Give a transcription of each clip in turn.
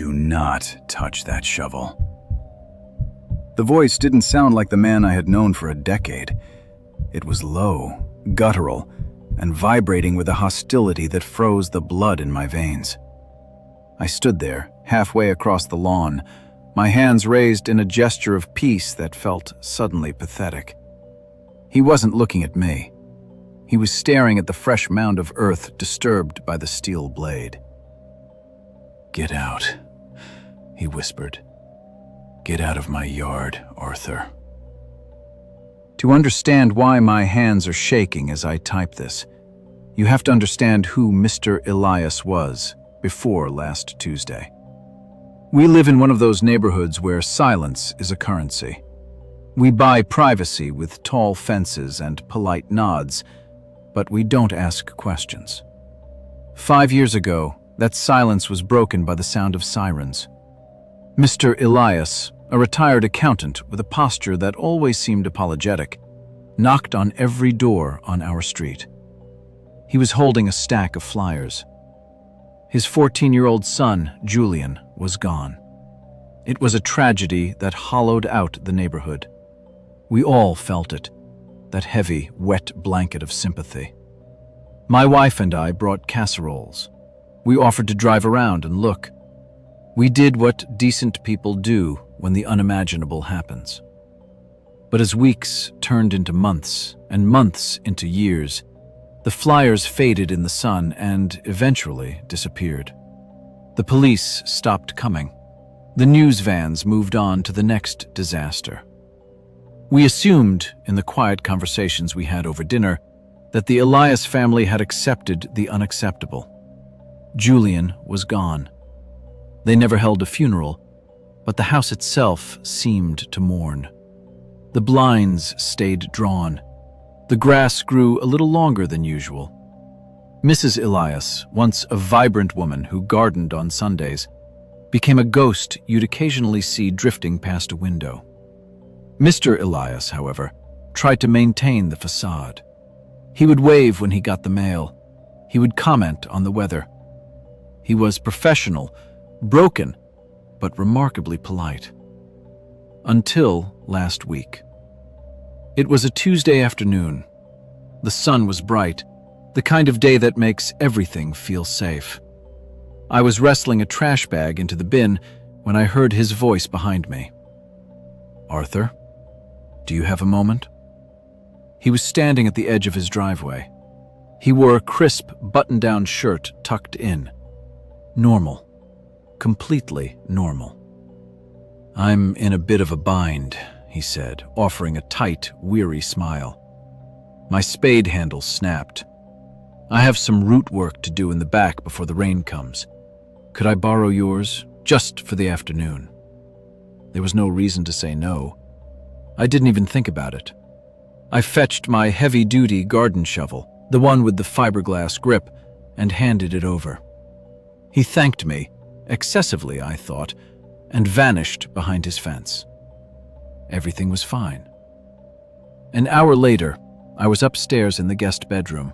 Do not touch that shovel. The voice didn't sound like the man I had known for a decade. It was low, guttural, and vibrating with a hostility that froze the blood in my veins. I stood there, halfway across the lawn, my hands raised in a gesture of peace that felt suddenly pathetic. He wasn't looking at me. He was staring at the fresh mound of earth disturbed by the steel blade. "Get out," he whispered. "Get out of my yard, Arthur." To understand why my hands are shaking as I type this, you have to understand who Mr. Elias was before last Tuesday. We live in one of those neighborhoods where silence is a currency. We buy privacy with tall fences and polite nods, but we don't ask questions. 5 years ago, that silence was broken by the sound of sirens. Mr. Elias, a retired accountant with a posture that always seemed apologetic, knocked on every door on our street. He was holding a stack of flyers. His 14-year-old son, Julian, was gone. It was a tragedy that hollowed out the neighborhood. We all felt it, that heavy, wet blanket of sympathy. My wife and I brought casseroles. We offered to drive around and look. We did what decent people do when the unimaginable happens. But as weeks turned into months and months into years, the flyers faded in the sun and eventually disappeared. The police stopped coming. The news vans moved on to the next disaster. We assumed, in the quiet conversations we had over dinner, that the Elias family had accepted the unacceptable. Julian was gone. They never held a funeral, but the house itself seemed to mourn. The blinds stayed drawn. The grass grew a little longer than usual. Mrs. Elias, once a vibrant woman who gardened on Sundays, became a ghost you'd occasionally see drifting past a window. Mr. Elias, however, tried to maintain the facade. He would wave when he got the mail. He would comment on the weather. He was professional, broken, but remarkably polite. Until last week. It was a Tuesday afternoon. The sun was bright, the kind of day that makes everything feel safe. I was wrestling a trash bag into the bin when I heard his voice behind me. "Arthur, do you have a moment?" He was standing at the edge of his driveway. He wore a crisp, button-down shirt tucked in. Normal. Completely normal. "I'm in a bit of a bind," he said, offering a tight, weary smile. My spade handle snapped. "I have some root work to do in the back before the rain comes. Could I borrow yours, just for the afternoon?" There was no reason to say no. I didn't even think about it. I fetched my heavy-duty garden shovel, the one with the fiberglass grip, and handed it over. He thanked me, excessively, I thought, and vanished behind his fence. Everything was fine. An hour later, I was upstairs in the guest bedroom.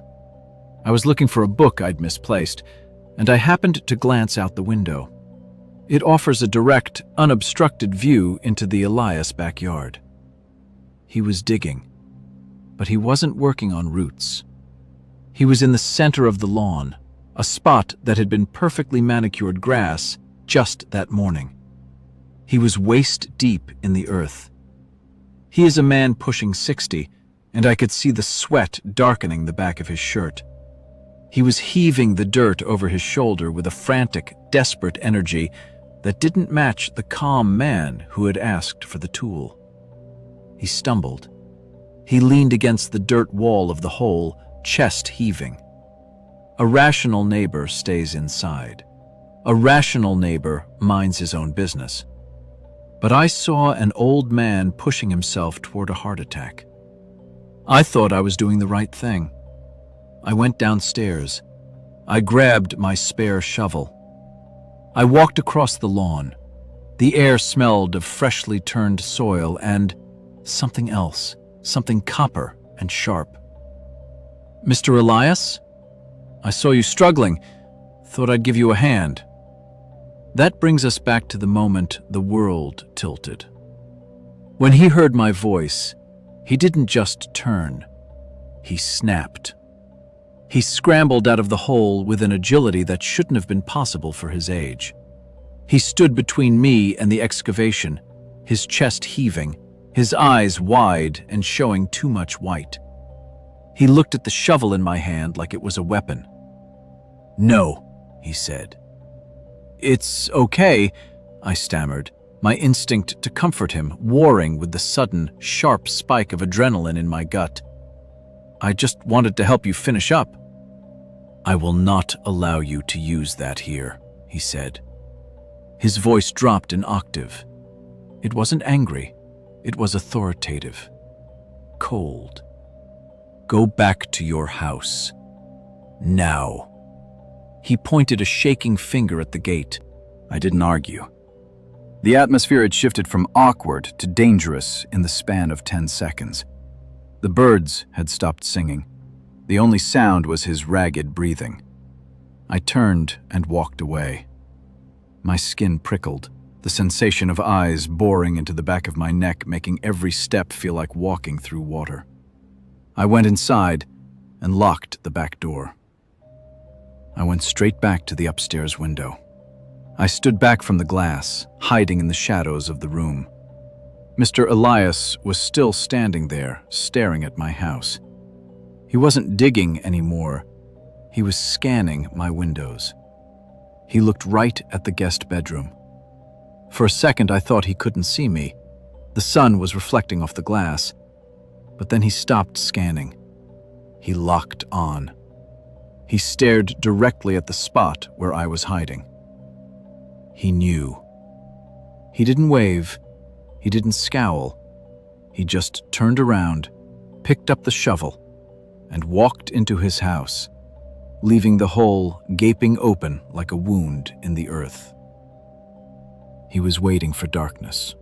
I was looking for a book I'd misplaced, and I happened to glance out the window. It offers a direct, unobstructed view into the Elias backyard. He was digging, but he wasn't working on roots. He was in the center of the lawn, a spot that had been perfectly manicured grass just that morning. He was waist-deep in the earth. He is a man pushing 60, and I could see the sweat darkening the back of his shirt. He was heaving the dirt over his shoulder with a frantic, desperate energy that didn't match the calm man who had asked for the tool. He stumbled. He leaned against the dirt wall of the hole, chest heaving. A rational neighbor stays inside. A rational neighbor minds his own business. But I saw an old man pushing himself toward a heart attack. I thought I was doing the right thing. I went downstairs. I grabbed my spare shovel. I walked across the lawn. The air smelled of freshly turned soil and something else, something copper and sharp. "Mr. Elias? I saw you struggling. Thought I'd give you a hand." That brings us back to the moment the world tilted. When he heard my voice, he didn't just turn, he snapped. He scrambled out of the hole with an agility that shouldn't have been possible for his age. He stood between me and the excavation, his chest heaving, his eyes wide and showing too much white. He looked at the shovel in my hand like it was a weapon. "No," he said. "It's okay," I stammered, my instinct to comfort him warring with the sudden, sharp spike of adrenaline in my gut. "I just wanted to help you finish up." "I will not allow you to use that here," he said. His voice dropped an octave. It wasn't angry, it was authoritative. Cold. "Go back to your house. Now." He pointed a shaking finger at the gate. I didn't argue. The atmosphere had shifted from awkward to dangerous in the span of 10 seconds. The birds had stopped singing. The only sound was his ragged breathing. I turned and walked away. My skin prickled, the sensation of eyes boring into the back of my neck making every step feel like walking through water. I went inside and locked the back door. I went straight back to the upstairs window. I stood back from the glass, hiding in the shadows of the room. Mr. Elias was still standing there, staring at my house. He wasn't digging anymore. He was scanning my windows. He looked right at the guest bedroom. For a second, I thought he couldn't see me. The sun was reflecting off the glass. But then he stopped scanning. He locked on. He stared directly at the spot where I was hiding. He knew. He didn't wave. He didn't scowl. He just turned around, picked up the shovel, and walked into his house, leaving the hole gaping open like a wound in the earth. He was waiting for darkness.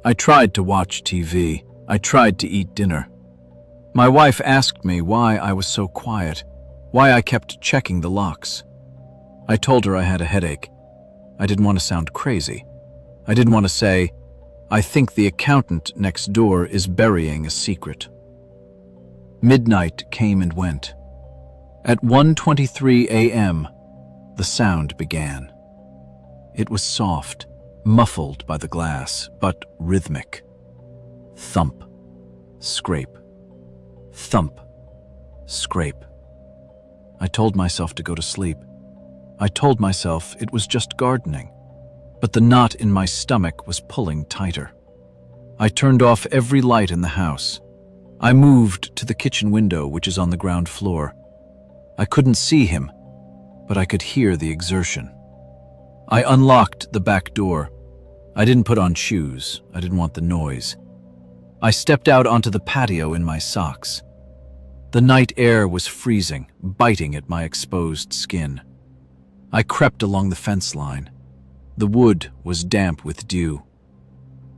I tried to watch TV. I tried to eat dinner. My wife asked me why I was so quiet, why I kept checking the locks. I told her I had a headache. I didn't want to sound crazy. I didn't want to say, "I think the accountant next door is burying a secret." Midnight came and went. At 1:23 a.m., the sound began. It was soft, muffled by the glass, but rhythmic. Thump, scrape, thump, scrape. I told myself to go to sleep. I told myself it was just gardening, but the knot in my stomach was pulling tighter. I turned off every light in the house. I moved to the kitchen window, which is on the ground floor. I couldn't see him, but I could hear the exertion. I unlocked the back door. I didn't put on shoes. I didn't want the noise. I stepped out onto the patio in my socks. The night air was freezing, biting at my exposed skin. I crept along the fence line. The wood was damp with dew.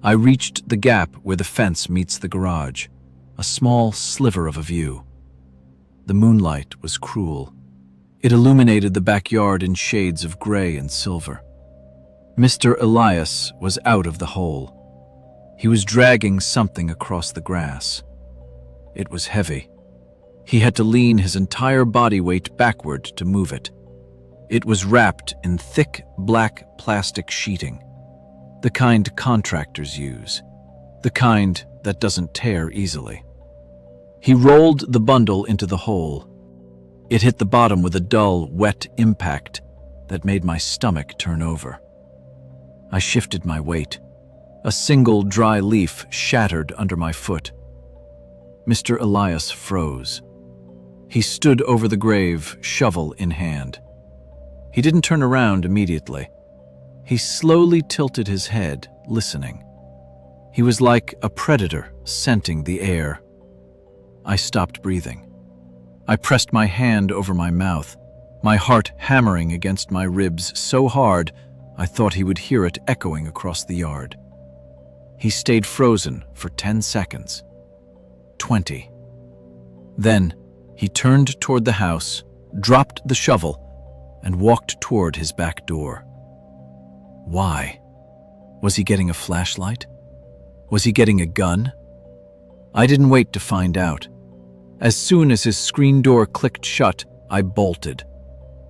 I reached the gap where the fence meets the garage, a small sliver of a view. The moonlight was cruel. It illuminated the backyard in shades of gray and silver. Mr. Elias was out of the hole. He was dragging something across the grass. It was heavy. He had to lean his entire body weight backward to move it. It was wrapped in thick, black plastic sheeting, the kind contractors use, the kind that doesn't tear easily. He rolled the bundle into the hole. It hit the bottom with a dull, wet impact that made my stomach turn over. I shifted my weight. A single dry leaf shattered under my foot. Mr. Elias froze. He stood over the grave, shovel in hand. He didn't turn around immediately. He slowly tilted his head, listening. He was like a predator scenting the air. I stopped breathing. I pressed my hand over my mouth, my heart hammering against my ribs so hard I thought he would hear it echoing across the yard. He stayed frozen for 10 seconds. 20. Then he turned toward the house, dropped the shovel, and walked toward his back door. Why? Was he getting a flashlight? Was he getting a gun? I didn't wait to find out. As soon as his screen door clicked shut, I bolted.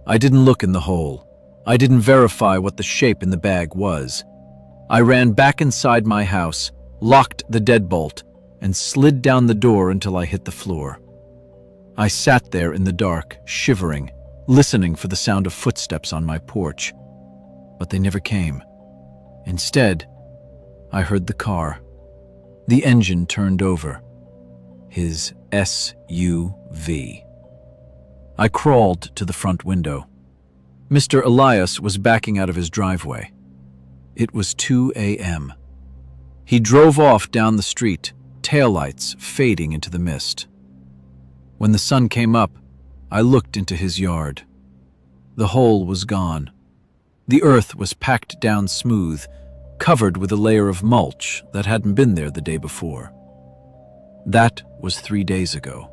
I didn't look in the hole. I didn't verify what the shape in the bag was. I ran back inside my house, locked the deadbolt, and slid down the door until I hit the floor. I sat there in the dark, shivering, listening for the sound of footsteps on my porch. But they never came. Instead, I heard the car. The engine turned over. His SUV. I crawled to the front window. Mr. Elias was backing out of his driveway. It was 2 a.m. He drove off down the street, taillights fading into the mist. When the sun came up, I looked into his yard. The hole was gone. The earth was packed down smooth, covered with a layer of mulch that hadn't been there the day before. That was 3 days ago.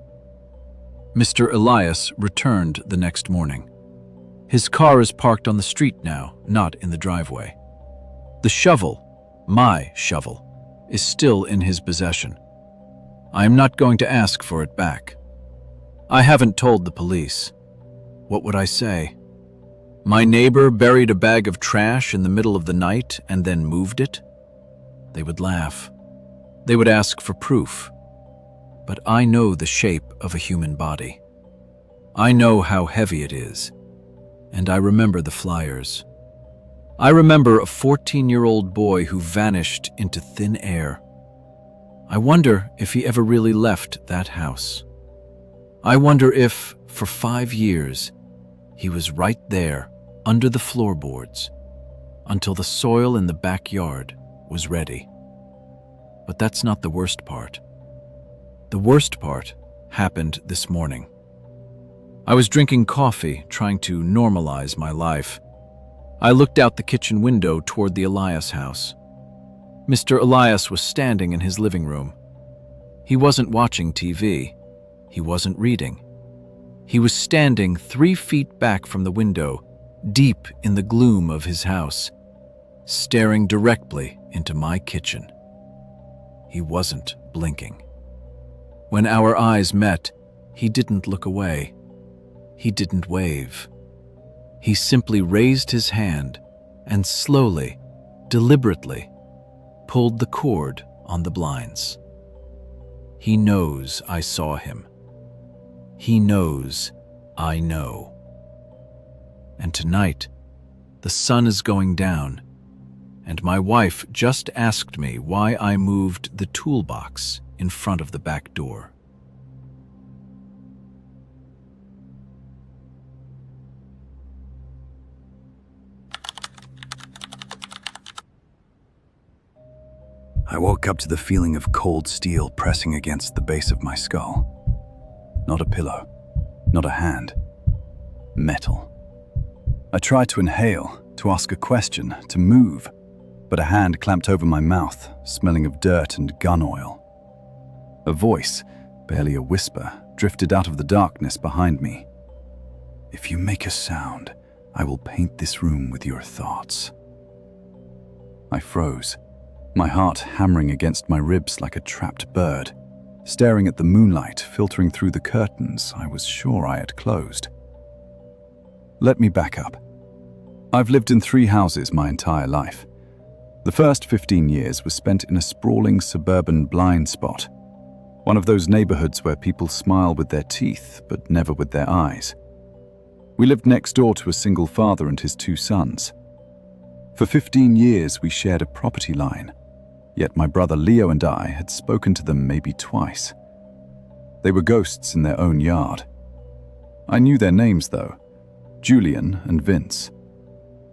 Mr. Elias returned the next morning. His car is parked on the street now, not in the driveway. The shovel, my shovel, is still in his possession. I am not going to ask for it back. I haven't told the police. What would I say? My neighbor buried a bag of trash in the middle of the night and then moved it? They would laugh. They would ask for proof. But I know the shape of a human body. I know how heavy it is. And I remember the flyers. I remember a 14-year-old boy who vanished into thin air. I wonder if he ever really left that house. I wonder if, for 5 years, he was right there under the floorboards until the soil in the backyard was ready. But that's not the worst part. The worst part happened this morning. I was drinking coffee, trying to normalize my life. I looked out the kitchen window toward the Elias house. Mr. Elias was standing in his living room. He wasn't watching TV. He wasn't reading. He was standing 3 feet back from the window, deep in the gloom of his house, staring directly into my kitchen. He wasn't blinking. When our eyes met, he didn't look away. He didn't wave. He simply raised his hand and slowly, deliberately, pulled the cord on the blinds. He knows I saw him. He knows I know. And tonight, the sun is going down, and my wife just asked me why I moved the toolbox in front of the back door. I woke up to the feeling of cold steel pressing against the base of my skull. Not a pillow, not a hand. Metal. I tried to inhale, to ask a question, to move, but a hand clamped over my mouth, smelling of dirt and gun oil. A voice, barely a whisper, drifted out of the darkness behind me. "If you make a sound, I will paint this room with your thoughts." I froze, my heart hammering against my ribs like a trapped bird, staring at the moonlight filtering through the curtains I was sure I had closed. Let me back up. I've lived in 3 houses my entire life. The first 15 years was spent in a sprawling suburban blind spot, one of those neighborhoods where people smile with their teeth but never with their eyes. We lived next door to a single father and his 2 sons. For 15 years we shared a property line, yet my brother Leo and I had spoken to them maybe twice. They were ghosts in their own yard. I knew their names though, Julian and Vince.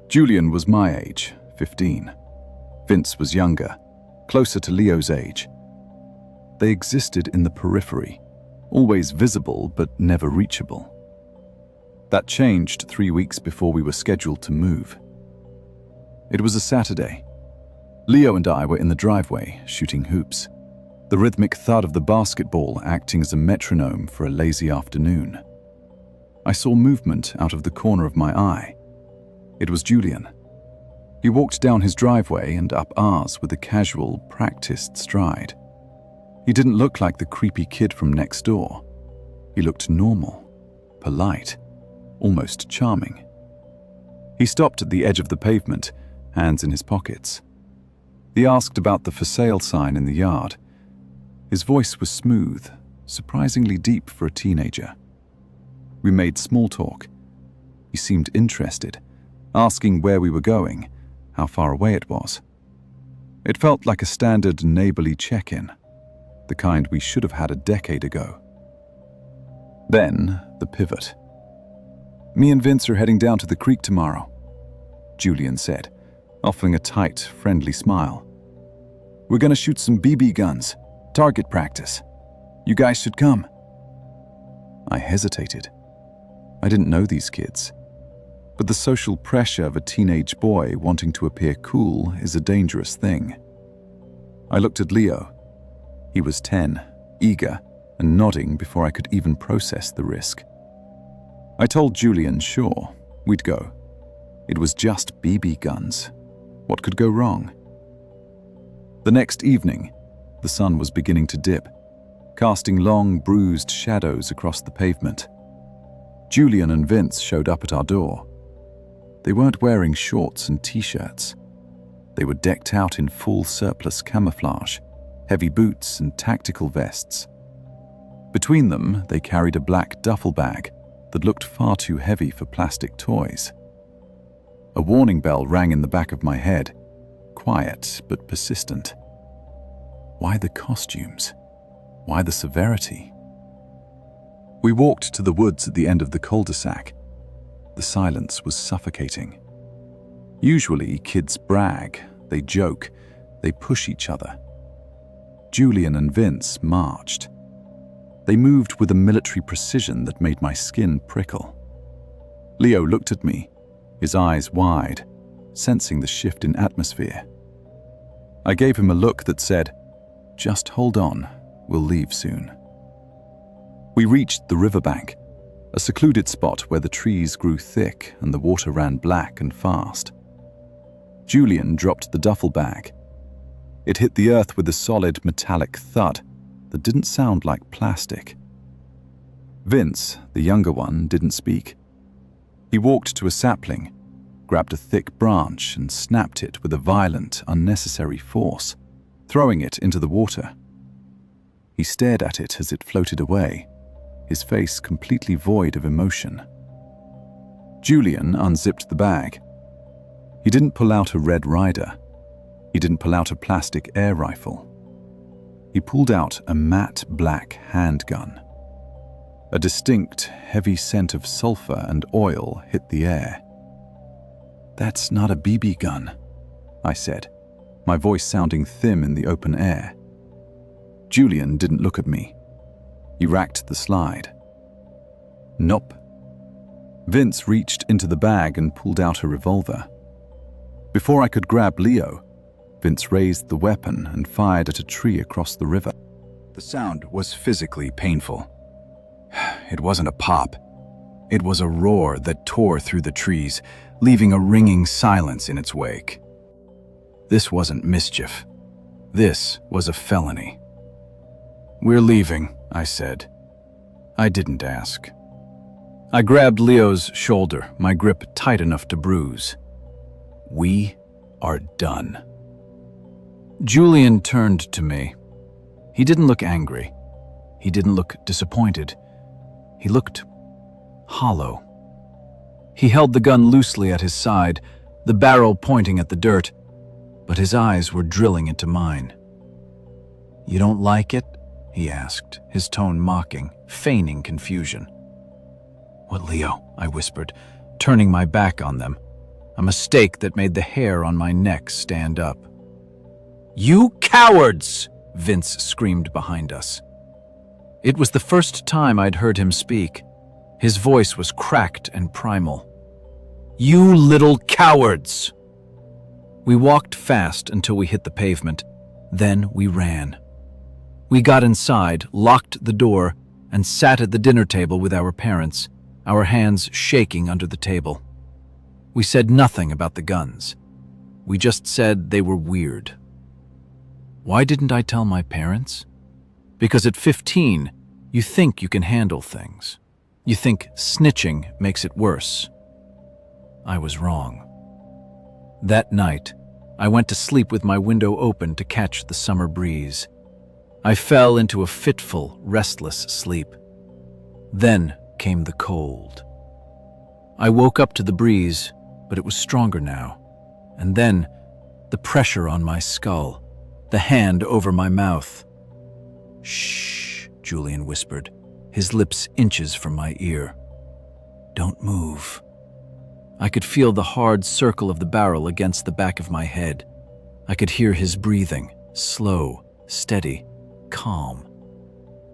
Julian was my age, 15. Vince was younger, closer to Leo's age. They existed in the periphery, always visible but never reachable. That changed 3 weeks before we were scheduled to move. It was a Saturday. Leo and I were in the driveway, shooting hoops, the rhythmic thud of the basketball acting as a metronome for a lazy afternoon. I saw movement out of the corner of my eye. It was Julian. He walked down his driveway and up ours with a casual, practiced stride. He didn't look like the creepy kid from next door. He looked normal, polite, almost charming. He stopped at the edge of the pavement, hands in his pockets. He asked about the for sale sign in the yard. His voice was smooth, surprisingly deep for a teenager. We made small talk. He seemed interested, asking where we were going, how far away it was. It felt like a standard neighborly check-in, the kind we should have had a decade ago. Then, the pivot. "Me and Vince are heading down to the creek tomorrow," Julian said, offering a tight, friendly smile. "We're gonna shoot some BB guns, target practice. You guys should come." I hesitated. I didn't know these kids. But the social pressure of a teenage boy wanting to appear cool is a dangerous thing. I looked at Leo. He was 10, eager, and nodding before I could even process the risk. I told Julian, sure, we'd go. It was just BB guns. What could go wrong? The next evening, the sun was beginning to dip, casting long, bruised shadows across the pavement. Julian and Vince showed up at our door. They weren't wearing shorts and t-shirts. They were decked out in full surplus camouflage, heavy boots and tactical vests. Between them, they carried a black duffel bag that looked far too heavy for plastic toys. A warning bell rang in the back of my head, quiet but persistent. Why the costumes? Why the severity? We walked to the woods at the end of the cul-de-sac. The silence was suffocating. Usually, kids brag, they joke, they push each other. Julian and Vince marched. They moved with a military precision that made my skin prickle. Leo looked at me, his eyes wide, sensing the shift in atmosphere. I gave him a look that said, "Just hold on, we'll leave soon." We reached the riverbank, a secluded spot where the trees grew thick and the water ran black and fast. Julian dropped the duffel bag. It hit the earth with a solid metallic thud that didn't sound like plastic. Vince, the younger one, didn't speak. He walked to a sapling, grabbed a thick branch and snapped it with a violent, unnecessary force, throwing it into the water. He stared at it as it floated away, his face completely void of emotion. Julian unzipped the bag. He didn't pull out a Red Ryder. He didn't pull out a plastic air rifle. He pulled out a matte black handgun. A distinct, heavy scent of sulfur and oil hit the air. "That's not a BB gun," I said, my voice sounding thin in the open air. Julian didn't look at me. He racked the slide. "Nope." Vince reached into the bag and pulled out a revolver. Before I could grab Leo, Vince raised the weapon and fired at a tree across the river. The sound was physically painful. It wasn't a pop. It was a roar that tore through the trees, leaving a ringing silence in its wake. This wasn't mischief. This was a felony. "We're leaving," I said. I didn't ask. I grabbed Leo's shoulder, my grip tight enough to bruise. "We are done." Julian turned to me. He didn't look angry. He didn't look disappointed. He looked hollow. He held the gun loosely at his side, the barrel pointing at the dirt, but his eyes were drilling into mine. "You don't like it?" he asked, his tone mocking, feigning confusion. "What, Leo?" I whispered, turning my back on them, a mistake that made the hair on my neck stand up. "You cowards!" Vince screamed behind us. It was the first time I'd heard him speak. His voice was cracked and primal. "You little cowards!" We walked fast until we hit the pavement. Then we ran. We got inside, locked the door, and sat at the dinner table with our parents, our hands shaking under the table. We said nothing about the guns. We just said they were weird. Why didn't I tell my parents? Because at 15, you think you can handle things. You think snitching makes it worse. I was wrong. That night, I went to sleep with my window open to catch the summer breeze. I fell into a fitful, restless sleep. Then came the cold. I woke up to the breeze, but it was stronger now. And then, the pressure on my skull, the hand over my mouth. "Shh," Julian whispered, his lips inches from my ear. "Don't move." I could feel the hard circle of the barrel against the back of my head. I could hear his breathing, slow, steady, calm.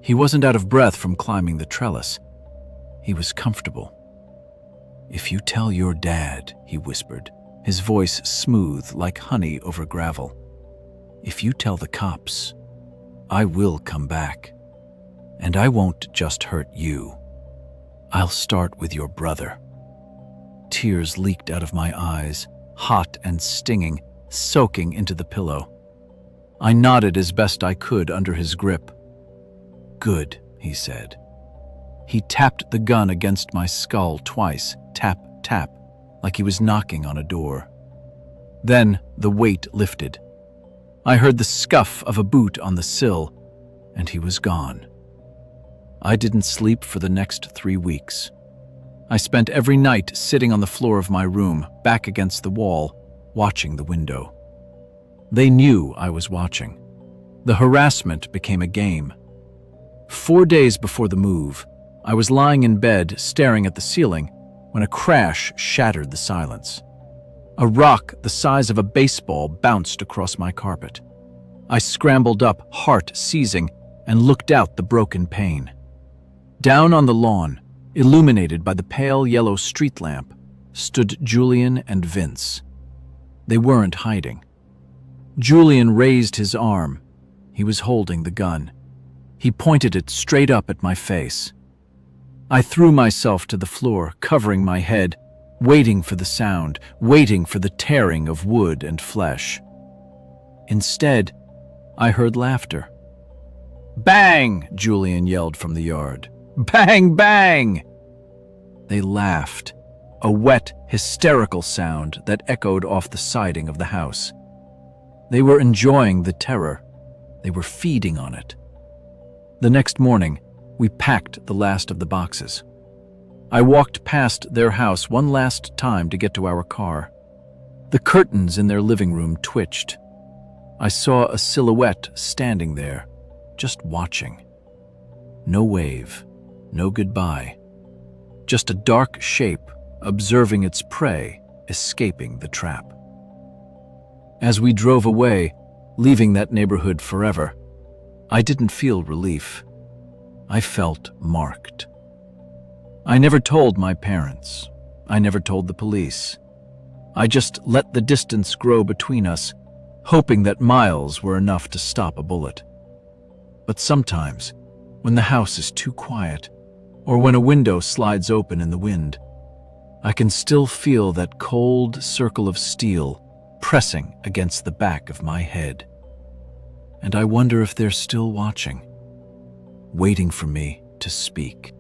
He wasn't out of breath from climbing the trellis. He was comfortable. "If you tell your dad," he whispered, his voice smooth like honey over gravel. "If you tell the cops, I will come back. And I won't just hurt you. I'll start with your brother." Tears leaked out of my eyes, hot and stinging, soaking into the pillow. I nodded as best I could under his grip. "Good," he said. He tapped the gun against my skull twice, tap, tap, like he was knocking on a door. Then the weight lifted. I heard the scuff of a boot on the sill, and he was gone. I didn't sleep for the next 3 weeks. I spent every night sitting on the floor of my room, back against the wall, watching the window. They knew I was watching. The harassment became a game. 4 days before the move, I was lying in bed staring at the ceiling when a crash shattered the silence. A rock the size of a baseball bounced across my carpet. I scrambled up, heart seizing, and looked out the broken pane. Down on the lawn, illuminated by the pale yellow street lamp, stood Julian and Vince. They weren't hiding. Julian raised his arm. He was holding the gun. He pointed it straight up at my face. I threw myself to the floor, covering my head, waiting for the sound, waiting for the tearing of wood and flesh. Instead, I heard laughter. "Bang!" Julian yelled from the yard. "Bang, bang!" They laughed, a wet, hysterical sound that echoed off the siding of the house. They were enjoying the terror. They were feeding on it. The next morning, we packed the last of the boxes. I walked past their house one last time to get to our car. The curtains in their living room twitched. I saw a silhouette standing there, just watching. No wave, no goodbye. Just a dark shape observing its prey escaping the trap. As we drove away, leaving that neighborhood forever, I didn't feel relief. I felt marked. I never told my parents. I never told the police. I just let the distance grow between us, hoping that miles were enough to stop a bullet. But sometimes, when the house is too quiet, or when a window slides open in the wind, I can still feel that cold circle of steel pressing against the back of my head. And I wonder if they're still watching, waiting for me to speak.